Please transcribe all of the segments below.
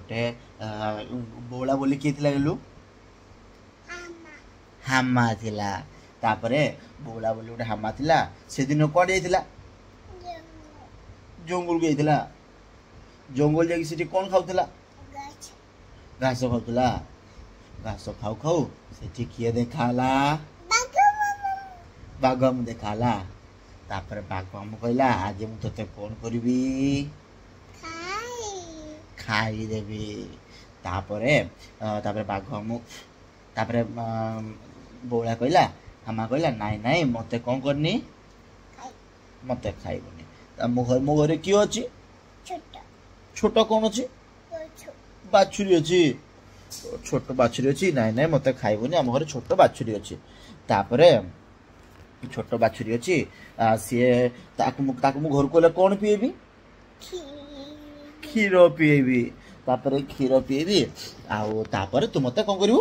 गोटे बौला बोली किए थिला गेलु हामा थिला तापरे बौला बोली गोटे हामा थिला से दिन कोड जाइथिला जंगल गइथिला जंगल जाके सिटी कोन खाउथिला घास खाउथिला घास खाऊ खाऊ सेठी किए देखाला बाघ हम देखाला तापर बाघ हम कहला आज मु तते कोन करबी खाई देबी तापरे तापरे बाघ हम तापरे बौला कहला हामा कहला नाई नाई मते कोन करनी मते खाइबनी मो घरे कि अछि छोट कोन अछि बाछुरी अछि छोट बाछुरी अछि नाई नाई मते खाइबनी हम घरे छोट बाछुरी अछि तापरे छोट बाछुरी अछि सी ताकू घर को कौन पीएबी क्षीर पीएबी तापर क्षीर पीएबी आउ तू मत कौन करू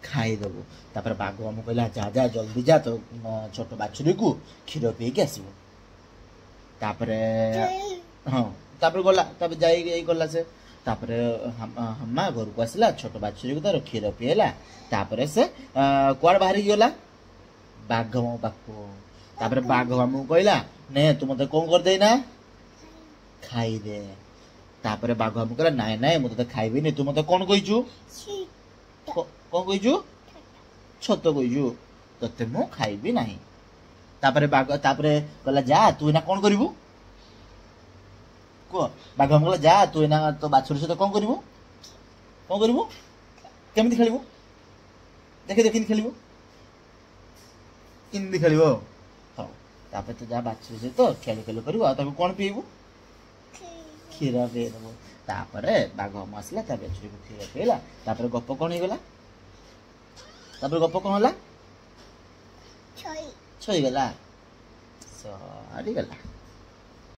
खाईदेबू तापर बाघ हम कहला जा जा जल्दी जा तो छोट बाछुरी को क्षीर पी के आसबू तापर हाँ तापर गला तापर जाई गला से तापर हम्मा घर को आसला छोट बाछुरी को तार क्षीर पीला तापर से कुआड़ बाहरी गला बाघ मो पाखु तापर बाघ हमू कहला ने तू मते कौन कर देना खाई दे तापर बाघ हमू कहला नाई नाई मु तते खाइबी नि तू मते कौन कहिचू कौन कहिचू छत कहिचू तते मु खाइबी नाही तापर बाघ तापर कहला जा तू ना कौन करिवु को बाघ हमू कहला जा तू ना तो बाछुरी से कौन करिवु केमिति खेलिवु देखे देखिन खेलिवु किंदी खेलिवो हाँ तापर तो जा बाछुरी से तो खेल खेल करू आ ताको कोन पीबू क्षीर पी देबो तापर बाघ हम आसला ता बाछुरी को क्षीर पीला तापर गप कोन हे गला तापर गप कोन होला छई गला सरी गला।